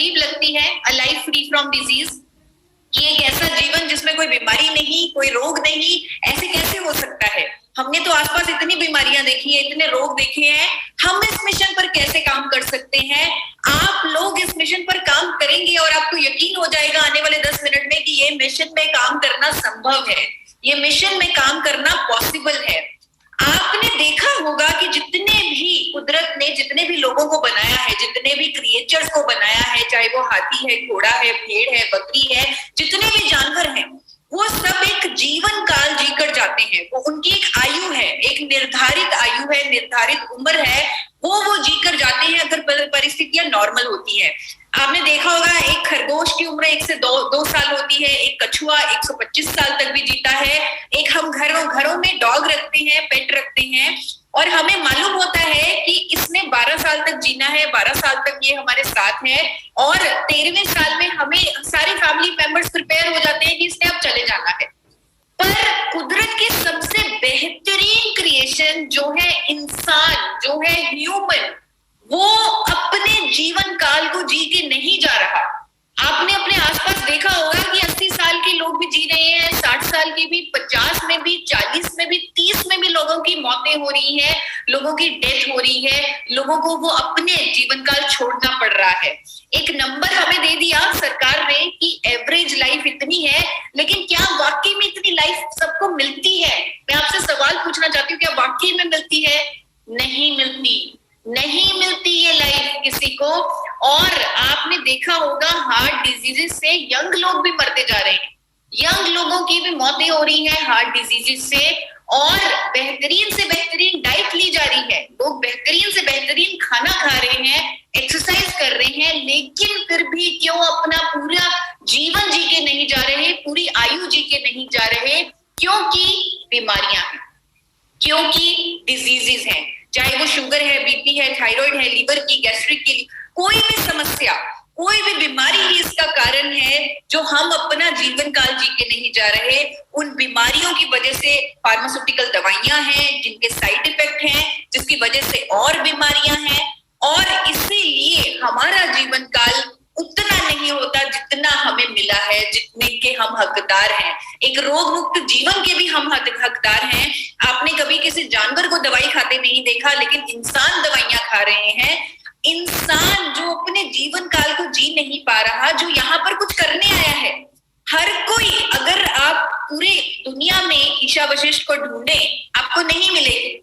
अजीब लगती है, अ लाइफ फ्री फ्रॉम डिजीज, कि एक ऐसा जीवन जिसमें कोई बीमारी नहीं, कोई रोग नहीं, ऐसे कैसे हो सकता है? हमने तो आसपास इतनी बीमारियां देखी है, इतने रोग देखे हैं, हम इस मिशन पर कैसे काम कर सकते हैं? आप लोग इस मिशन पर काम करेंगे और आपको यकीन हो जाएगा आने वाले 10 मिनट में कि ये मिशन में काम करना संभव है, ये मिशन में काम करना पॉसिबल है। आपने देखा होगा कि जितने भी कुदरत ने जितने भी लोगों को बनाया है, जितने भी क्रिएचर्स को बनाया है, चाहे वो हाथी है, घोड़ा है, भेड़ है, बकरी है, जितने भी जानवर हैं, वो सब एक जीवन काल जीकर जाते हैं। वो उनकी एक आयु है, एक निर्धारित आयु है, निर्धारित उम्र है, वो जीकर जाते हैं अगर परिस्थितियां नॉर्मल होती है। आपने देखा होगा एक खरगोश की उम्र 1 से 2 साल होती है, एक कछुआ 125 साल तक भी जीता है, एक हम घरों में डॉग रखते हैं, पेट रखते हैं, और हमें मालूम होता है कि इसने 12 साल तक जीना है, 12 साल तक ये हमारे साथ है, और 13वें साल में हमें सारे फैमिली मेंबर्स प्रिपेयर हो जाते हैं कि इसने अब चले जाना है। पर कुदरत की सबसे बेहतरीन क्रिएशन जो है इंसान, जो है ह्यूमन, वो अपने जीवन काल को जी के नहीं जा रहा। आपने अपने आसपास देखा होगा कि 80 साल के लोग भी जी रहे हैं, 60 साल के भी, 50 में भी, 40 में भी, 30 में भी लोगों की मौतें हो रही हैं, लोगों की डेथ हो रही है, लोगों को वो अपने जीवन काल छोड़ना पड़ रहा है। एक नंबर हमें दे दिया सरकार ने कि एवरेज लाइफ इतनी है, लेकिन क्या वाकई में इतनी लाइफ सबको मिलती है? मैं आपसे सवाल पूछना चाहती हूँ, क्या वाकई में मिलती है? नहीं मिलती, नहीं मिलती ये लाइफ किसी को। और आपने देखा होगा हार्ट डिजीजेस से यंग लोग भी मरते जा रहे हैं, यंग लोगों की भी मौतें हो रही हैं हार्ट डिजीजेस से, और बेहतरीन से बेहतरीन डाइट ली जा रही है, लोग बेहतरीन से बेहतरीन खाना खा रहे हैं, एक्सरसाइज कर रहे हैं, लेकिन फिर भी क्यों अपना पूरा जीवन जी के नहीं जा रहे, पूरी आयु जी के नहीं जा रहे? क्योंकि बीमारियां हैं, क्योंकि डिजीजेस हैं, चाहे वो शुगर है, बीपी है, थायराइड है, लीवर की, गैस्ट्रिक की, कोई भी समस्या, कोई भी बीमारी ही इसका कारण है जो हम अपना जीवन काल जी के नहीं जा रहे। उन बीमारियों की वजह से फार्मास्यूटिकल दवाइयां हैं जिनके साइड इफेक्ट हैं, जिसकी वजह से और बीमारियां हैं, और इसीलिए हमारा जीवन काल उतना नहीं होता जितना हमें मिला है, जितने के हम हकदार हैं। एक रोग मुक्त जीवन के भी हम हकदार हैं। आपने कभी किसी जानवर को दवाई खाते नहीं देखा, लेकिन इंसान दवाइयां खा रहे हैं। इंसान जो अपने जीवन काल को जी नहीं पा रहा, जो यहाँ पर कुछ करने आया है। हर कोई, अगर आप पूरे दुनिया में ईशा वशिष्ठ को ढूंढे, आपको नहीं मिलेगी,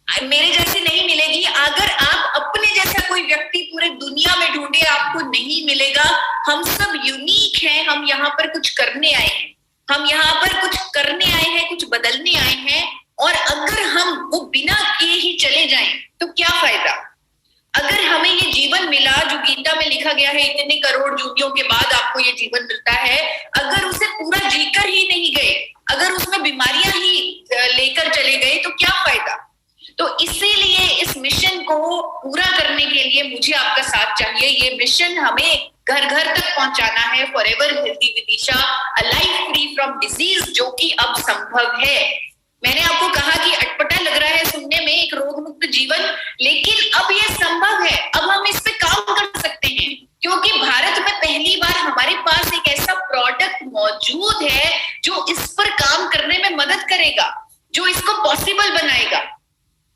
मेरे जैसी नहीं मिलेगी। अगर आप अपने जैसा कोई व्यक्ति पूरे दुनिया में ढूंढे, आपको नहीं मिलेगा। हम सब यूनिक हैं, हम यहाँ पर कुछ करने आए हैं, हम यहाँ पर कुछ करने आए हैं, कुछ बदलने आए हैं। और अगर हम वो बिना किए ही चले जाएं तो क्या फायदा? अगर हमें ये जीवन मिला जो गीता में लिखा गया है, इतने करोड़ जूतियों के बाद आपको ये जीवन मिलता है, अगर उसे पूरा जीकर ही नहीं गए, अगर उसमें बीमारियां ही लेकर चले गए तो क्या फायदा? तो इसीलिए इस मिशन को पूरा करने के लिए मुझे आपका साथ चाहिए। ये मिशन हमें घर घर तक पहुंचाना है, forever healthy with Isha, a life free from disease, जो कि अब संभव है। मैंने आपको कहा कि अटपटा लग रहा है सुनने में एक रोग मुक्त जीवन, लेकिन अब ये संभव है। अब हम इस पे काम कर सकते हैं, क्योंकि भारत में पहली बार हमारे पास एक ऐसा प्रोडक्ट मौजूद है जो इस पर काम करने में मदद करेगा, जो इसको पॉसिबल बनाएगा।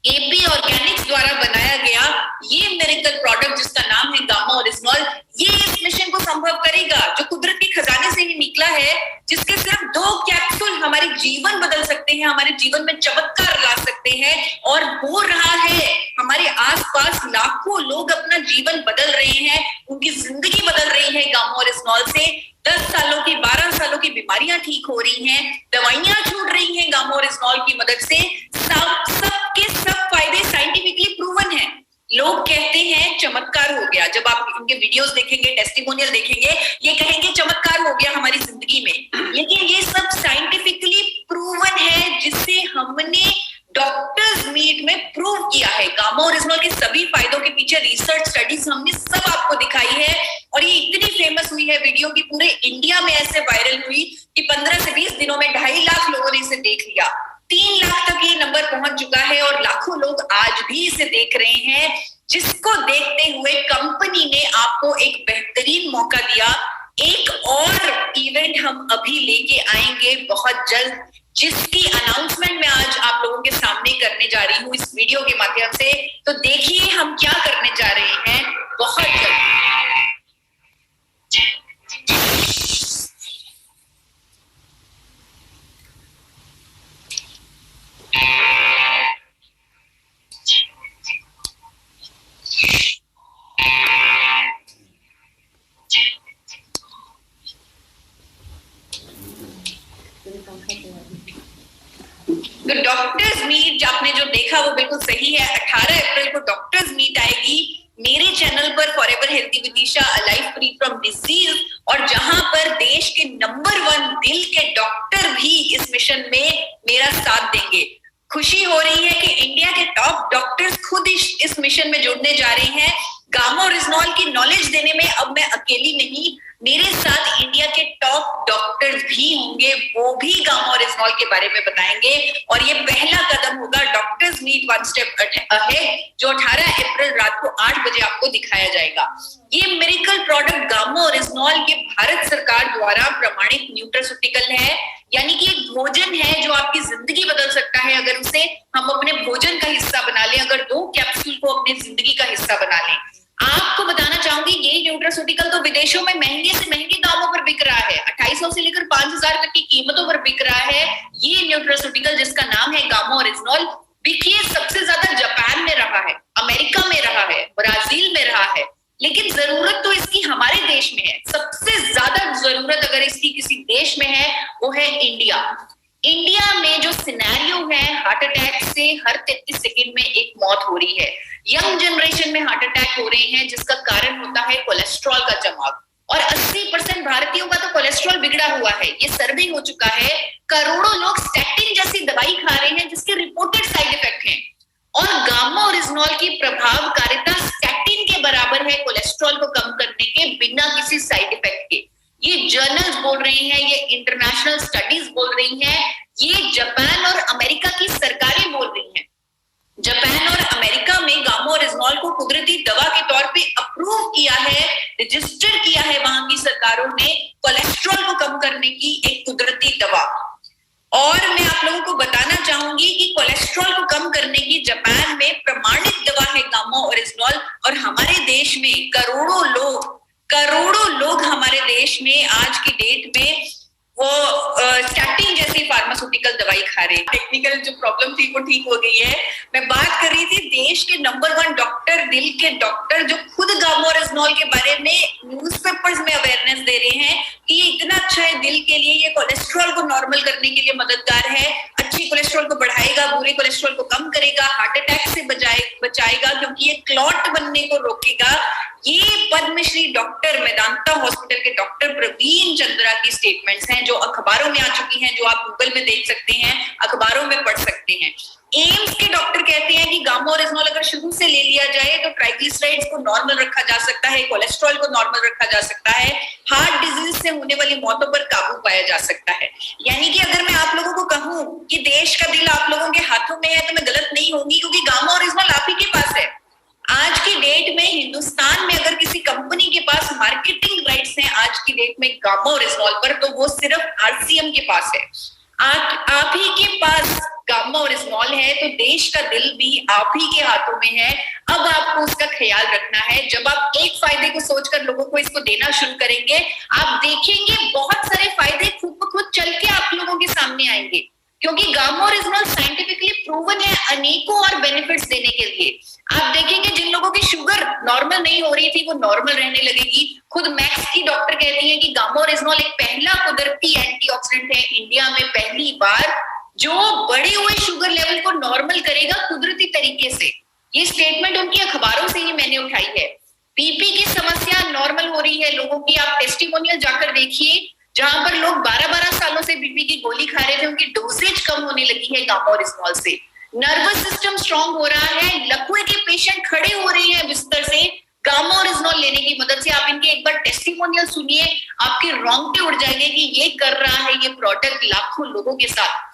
एपी ऑर्गेनिक्स द्वारा बनाया गया ये मिरेकल प्रोडक्ट, जिसका नाम है गामा ओरिजिनॉल, ये इस मिशन को संभव करेगा, जो कुदरत के खजाने से ही निकला है, जिसके सिर्फ 2 कैप्सूल हमारे जीवन बदल सकते हैं, हमारे जीवन में चमत्कार ला सकते हैं। और हो रहा है, हमारे आसपास लाखों लोग अपना जीवन बदल रहे हैं, उनकी जिंदगी बदल रही है गामा ओरिजिनॉल से। 10 सालों की, 12 सालों की बीमारियां ठीक हो रही हैं, दवाइयां छूट रही हैं गामा ओरिजिनॉल की मदद से। सबके सब फायदे साइंटिफिकली प्रूवन है। लोग कहते हैं चमत्कार हो गया, जब आप इनके वीडियोस देखेंगे, टेस्टिमोनियल देखेंगे, ये कहेंगे चमत्कार हो गया हमारी जिंदगी में। लेकिन ये सब साइंटिफिकली प्रूवन है, जिसे हमने डॉक्टर्स मीट में प्रूव किया है। गामा ओरिजिनॉल के सभी फायदों के पीछे रिसर्च स्टडीज हमने सब आपको दिखाई है, और ये इतनी फेमस हुई है वीडियो की पूरे इंडिया में ऐसे वायरल हुई कि 15 से 20 दिनों में 2.5 लाख लोगों ने इसे देख लिया। 3 लाख तक ये नंबर पहुंच चुका है, और लाखों लोग आज भी इसे देख रहे हैं, जिसको देखते हुए कंपनी ने आपको एक बेहतरीन मौका दिया। एक और इवेंट हम अभी लेके आएंगे बहुत जल्द, जिसकी अनाउंसमेंट मैं आज आप लोगों के सामने करने जा रही हूँ इस वीडियो के माध्यम से। तो देखिए हम क्या करने जा रहे हैं बहुत जल्द। तो डॉक्टर्स मीट आपने जो देखा वो बिल्कुल सही है। 18 अप्रैल को डॉक्टर्स मीट आएगी मेरे चैनल पर forever healthy with Isha, life free from disease, और जहां पर देश के नंबर 1 दिल के डॉक्टर भी इस मिशन में मेरा साथ देंगे। खुशी हो रही है कि इंडिया के टॉप डॉक्टर्स खुद इस मिशन में जुड़ने जा रहे हैं। गामा ओरिजिनॉल की नॉलेज देने में अब मैं अकेली नहीं, मेरे साथ इंडिया के टॉप डॉक्टर्स भी होंगे, वो भी गामा ओरिजिनॉल के बारे में बताएंगे। और ये पहला कदम होगा doctors meet one step ahead, जो 18 अप्रैल रात को 8 बजे आपको दिखाया जाएगा। ये मिरेकल प्रोडक्ट गामा ओरिजिनॉल ये भारत सरकार द्वारा प्रमाणित न्यूट्रास्यूटिकल है, यानी कि एक भोजन है जो आपकी जिंदगी बदल सकता है अगर उसे हम अपने भोजन का हिस्सा बना लें, अगर 2 कैप्सूल को अपनी जिंदगी का हिस्सा बना लें। आपको बताना चाहूंगी ये न्यूट्रास्यूटिकल तो विदेशों में महंगे से महंगे दामों पर बिक रहा है, 2800 से लेकर 5000 तक की कीमतों पर बिक रहा है। ये न्यूट्रास्यूटिकल जिसका नाम है गामा ओरिजिनॉल, बिकिए सबसे ज्यादा जापान में रहा है, अमेरिका में रहा है, ब्राजील में रहा है, लेकिन जरूरत तो इसकी हमारे देश में है। सबसे ज्यादा जरूरत अगर इसकी किसी देश में है वो है इंडिया। इंडिया में जो सिनेरियो है, हार्ट अटैक से हर 33 सेकंड में एक मौत हो रही है। यंग जनरेशन में हार्ट अटैक हो रहे हैं, जिसका कारण होता है कोलेस्ट्रॉल का जमाव, और 80% भारतीयों का तो कोलेस्ट्रॉल बिगड़ा हुआ है। ये सर्वे हो चुका है। करोड़ों लोग स्टैटिन जैसी दवाई खा रहे हैं जिसके रिपोर्टेड साइड इफेक्ट हैं, और गामा ओरिजिनॉल की प्रभावकारिता स्टैटिन के बराबर है कोलेस्ट्रॉल को कम करने के बिना किसी साइड इफेक्ट के। ये जर्नल्स बोल रही हैं, ये इंटरनेशनल स्टडीज बोल रही हैं, ये जापान और अमेरिका की सरकारें बोल रही हैं। जापान और अमेरिका में गामा ओरिजिनॉल को कुदरती दवा के तौर पे अप्रूव किया है, रजिस्टर किया है वहां की सरकारों ने, कोलेस्ट्रॉल को कम करने की एक कुदरती दवा। और मैं आप लोगों को बताना चाहूंगी कि कोलेस्ट्रॉल को कम करने की जापान में प्रमाणित दवा है गामा ओरिजिनॉल, और हमारे देश में करोड़ों लोग हमारे देश में आज की डेट में वो स्टैटिन जैसी फार्मास्यूटिकल दवाई खा रहे हैं। टेक्निकल जो प्रॉब्लम थी वो ठीक हो गई है। मैं बात कर रही थी देश के नंबर 1 डॉक्टर, दिल के डॉक्टर, जो खुद गामा ओरिजिनॉल के बारे में न्यूज़पेपर्स में अवेयरनेस दे रहे हैं कि ये इतना अच्छा है दिल के लिए, ये कोलेस्ट्रॉल को नॉर्मल करने के लिए मददगार है, अच्छी कोलेस्ट्रॉल को बढ़ाएगा, बुरे कोलेस्ट्रॉल को कम करेगा, हार्ट अटैक से बचाएगा क्योंकि ये क्लॉट बनने को रोकेगा। ये पद्मश्री डॉक्टर मेदांता हॉस्पिटल के डॉक्टर प्रवीण चंद्रा की स्टेटमेंट्स हैं, जो अखबारों में आ चुकी हैं, जो आप गूगल में देख सकते हैं, अखबारों में पढ़ सकते हैं। एम्स के डॉक्टर कहते हैं कि गामा ओरिजिनॉल अगर शुरू से ले लिया जाए तो ट्राइग्लिसराइड्स को नॉर्मल रखा जा सकता है, कोलेस्ट्रॉल को नॉर्मल रखा जा सकता है, हार्ट डिजीज से होने वाली मौतों पर काबू पाया जा सकता है। यानी कि अगर मैं आप लोगों को कहूं कि देश का दिल आप लोगों के हाथों में है तो मैं गलत नहीं होंगी, क्योंकि गामा ओरिजिनॉल आप ही के पास है। आज की डेट में हिंदुस्तान में अगर किसी कंपनी के पास मार्केटिंग राइट्स हैं आज की डेट में गामा ओरिजिनॉल पर, तो वो सिर्फ आरसीएम के पास है। आप ही के पास गामा ओरिजिनॉल है, तो देश का दिल भी आप ही के हाथों में है। अब आपको उसका ख्याल रखना है। जब आप एक फायदे को सोचकर लोगों को इसको देना शुरू करेंगे, आप देखेंगे बहुत सारे फायदे खुद ब खुद चल के आप लोगों के सामने आएंगे, क्योंकि गामा ओरिजिनॉल साइंटिफिकली प्रूवन है अनेकों और बेनिफिट्स देने के लिए। आप देखेंगे जिन लोगों की शुगर नॉर्मल नहीं हो रही थी वो नॉर्मल रहने लगेगी। खुद मैक्स की डॉक्टर कहती हैं कि गामा ओरिजिनॉल एक पहला कुदरती एंटीऑक्सीडेंट है इंडिया में पहली बार, जो बढ़े हुए शुगर लेवल को नॉर्मल करेगा कुदरती तरीके से। ये स्टेटमेंट उनकी अखबारों से ही मैंने उठाई है। बीपी की समस्या नॉर्मल हो रही है लोगों की। आप टेस्टिमोनियल जाकर देखिए, जहां पर लोग 12-12 सालों से बीपी की गोली खा रहे थे, उनकी डोसेज कम होने लगी है गामा ओरिजिनॉल से। नर्वस सिस्टम स्ट्रांग हो रहा है, लकवे के पेशेंट खड़े हो रहे हैं बिस्तर से गामा ओरिजिनॉल लेने की मदद से। आप इनके एक बार टेस्टिमोनियल सुनिए, आपके रोंगटे उड़ जाएंगे कि ये कर रहा है ये प्रोडक्ट लाखों लोगों के साथ।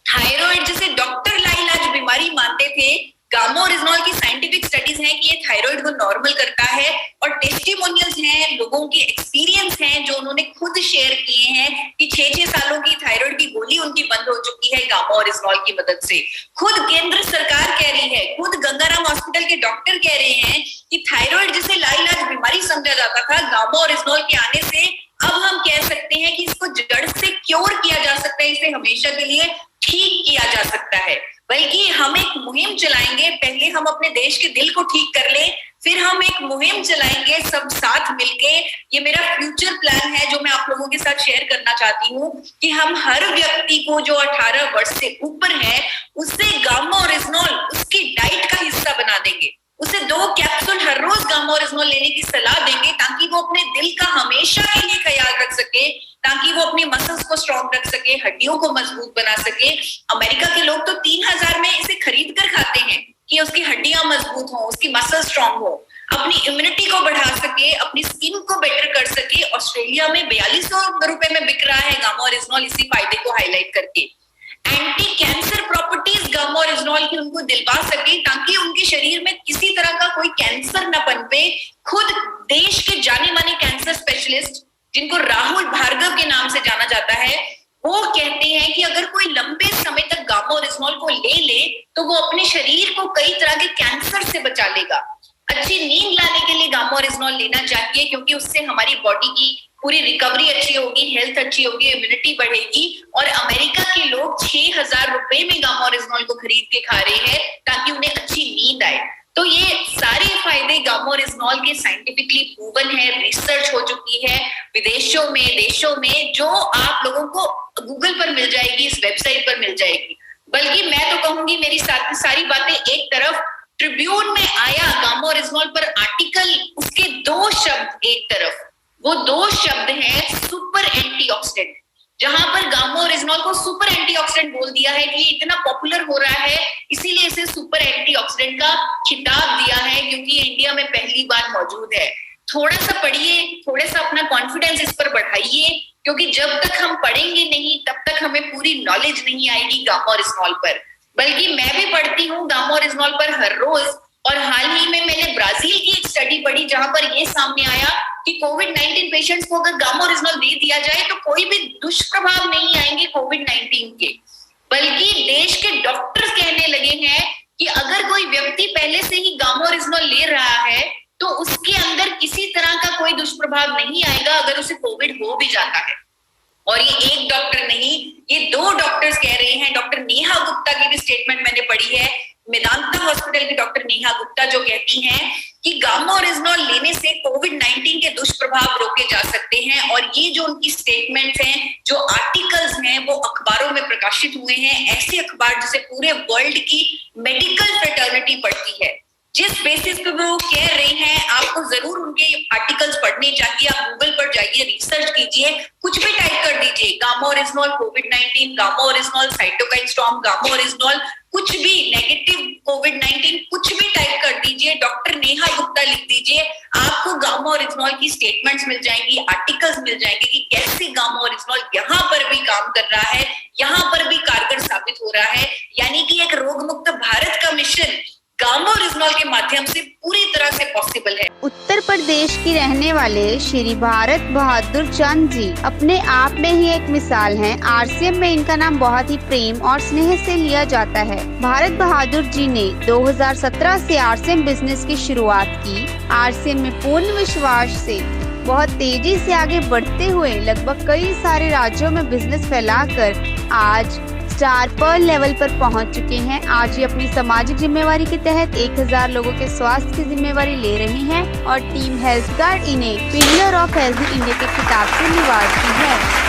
थायराइड जिसे डॉक्टर लाइलाज बीमारी मानते थे, गामोरिजनॉल की साइंटिफिक स्टडीज हैं कि ये थायराइड को नॉर्मल करता है, और टेस्टिमोनियल्स हैं, लोगों के एक्सपीरियंस हैं जो उन्होंने खुद शेयर किए हैं कि 6-6 सालों की थायराइड की गोली उनकी बंद हो चुकी है गामोरिजनॉल की मदद से। खुद केंद्र सरकार कह रही है, खुद गंगाराम हॉस्पिटल के डॉक्टर कह रहे हैं कि थायराइड जिसे लाइलाज बीमारी समझा जाता था, गामोरिजनॉल के आने से अब हम कह सकते हैं कि इसको जड़ से क्योर किया जा सकता है, इसे हमेशा के लिए ठीक किया जा सकता है। बल्कि हम एक मुहिम चलाएंगे, पहले हम अपने देश के दिल को ठीक कर लें, फिर हम एक मुहिम चलाएंगे सब साथ मिलके। ये मेरा फ्यूचर प्लान है जो मैं आप लोगों के साथ शेयर करना चाहती हूँ कि हम हर व्यक्ति को जो 18 वर्ष से ऊपर है उसे गामोरिजनॉल उसकी डाइट का हिस्सा बना देंगे, उसे 2 कैप्सूल हर रोज गामोरिजनॉल लेने की सलाह देंगे ताकि वो अपने दिल का हमेशा के लिए ख्याल रख सके, ताकि वो अपनी मसल्स को स्ट्रॉन्ग रख सके, हड्डियों को मजबूत बना सके। अमेरिका के लोग तो 3000 में इसे खरीद कर खाते हैं कि उसकी हड्डियां मजबूत हो, उसकी मसल स्ट्रॉन्ग हो, अपनी इम्यूनिटी को बढ़ा सके, अपनी स्किन को बेटर कर सके। ऑस्ट्रेलिया में 4200 रुपए में बिक रहा है गामोरिजनॉल इसी फायदे को हाईलाइट करके। एंटी कैंसर प्रॉपर्टीज गामोरिजनॉल की उनको दिलवा सके ताकि उनके शरीर में किसी तरह का कोई कैंसर न पनपे। खुद देश के जाने माने कैंसर स्पेशलिस्ट जिनको राहुल भार्गव के नाम से जाना जाता है, वो कहते हैं कि अगर कोई लंबे समय तक गामोरिजनॉल को ले तो वो अपने शरीर को कई तरह के कैंसर से बचा लेगा। अच्छी नींद लाने के लिए गामोरिजनॉल लेना चाहिए क्योंकि उससे हमारी बॉडी की पूरी रिकवरी अच्छी होगी, हेल्थ अच्छी होगी, इम्यूनिटी बढ़ेगी। और अमेरिका के लोग 6000 रुपए में गामोरिजनॉल को खरीद के खा रहे हैं ताकि उन्हें अच्छी नींद आए। तो ये सारे फायदे गामोरिजनॉल के साइंटिफिकली प्रूवन है, रिसर्च हो चुकी है विदेशों में, देशों में, जो आप लोगों को गूगल पर मिल जाएगी, इस वेबसाइट पर मिल जाएगी। बल्कि मैं तो कहूंगी मेरी सारी बातें एक तरफ, ट्रिब्यून में आया गामोरिजनॉल पर आर्टिकल, उसके 2 शब्द एक तरफ, वो 2 शब्द हैं सुपर एंटीऑक्सीडेंट, जहां पर गामोरिजनॉल को सुपर एंटीऑक्सीडेंट बोल दिया है कि ये इतना पॉपुलर हो रहा है इसीलिए इसे सुपर एंटीऑक्सीडेंट का खिताब दिया है क्योंकि ये इंडिया में पहली बार मौजूद है। थोड़ा सा पढ़िए, थोड़ा सा अपना कॉन्फिडेंस इस पर बढ़ाइए, क्योंकि जब तक हम पढ़ेंगे नहीं तब तक हमें पूरी नॉलेज नहीं आएगी गामोरिजनॉल पर। बल्कि मैं भी पढ़ती हूँ गामोरिजनॉल पर हर रोज, और हाल ही में मैंने ब्राजील की एक स्टडी पढ़ी जहां पर ये सामने आया कि कोविड-19 पेशेंट्स को अगर गामोरिजनॉल दे दिया जाए तो कोई भी दुष्प्रभाव नहीं आएंगे कोविड-19 के। बल्कि देश के डॉक्टर्स कहने लगे हैं कि अगर कोई व्यक्ति पहले से ही गामोरिजनॉल ले रहा है तो उसके अंदर किसी तरह का कोई दुष्प्रभाव नहीं आएगा अगर उसे कोविड हो भी जाता है। और ये एक डॉक्टर नहीं, ये 2 डॉक्टर्स कह रहे हैं। डॉक्टर नेहा गुप्ता की भी स्टेटमेंट मैंने पढ़ी है, मेदांता हॉस्पिटल की डॉक्टर नेहा गुप्ता, जो कहती हैं कि गामोरिजनॉल लेने से कोविड-19 के दुष्प्रभाव रोके जा सकते हैं। और ये जो उनकी स्टेटमेंट्स हैं, जो आर्टिकल्स हैं, वो अखबारों में प्रकाशित हुए हैं, ऐसे अखबार जिसे पूरे वर्ल्ड की मेडिकल फ्रेटर्निटी पढ़ती है। जिस बेसिस पे वो कह रहे हैं आपको जरूर उनके आर्टिकल्स पढ़ने चाहिए। आप गूगल पर जाइए, रिसर्च कीजिए, कुछ भी टाइप कर दीजिए, गामोरिजनॉल कोविड-19, गामोरिजनॉल साइटोकाइन स्टॉर्म, गामोरिजनॉल कुछ भी, नेगेटिव कोविड-19, कुछ भी टाइप कर दीजिए, डॉक्टर नेहा गुप्ता लिख दीजिए, आपको गामोरिजनॉल की स्टेटमेंट्स मिल जाएंगी, आर्टिकल्स मिल जाएंगे कि कैसे गामोरिजनॉल यहाँ पर भी काम कर रहा है, यहाँ पर भी कारगर साबित हो रहा है। यानी कि एक रोग मुक्त भारत का मिशन गामोरिजनॉल के माध्यम से पूरी तरह से पॉसिबल है। उत्तर प्रदेश की रहने वाले श्री भारत बहादुर चंद जी अपने आप में ही एक मिसाल हैं। आरसीएम में इनका नाम बहुत ही प्रेम और स्नेह से लिया जाता है। भारत बहादुर जी ने 2017 से आरसीएम बिजनेस की शुरुआत की। आरसीएम में पूर्ण विश्वास से बहुत तेजी से आगे बढ़ते हुए लगभग कई सारे राज्यों में बिजनेस फैलाकर आज स्टार पर्ल लेवल पर पहुंच चुके हैं। आज ये अपनी सामाजिक जिम्मेवारी के तहत 1000 लोगों के स्वास्थ्य की जिम्मेवारी ले रही हैं और टीम हेल्थ गार्ड इन्हें पिलर ऑफ हेल्थ इंडिया के खिताब से निवाजती है।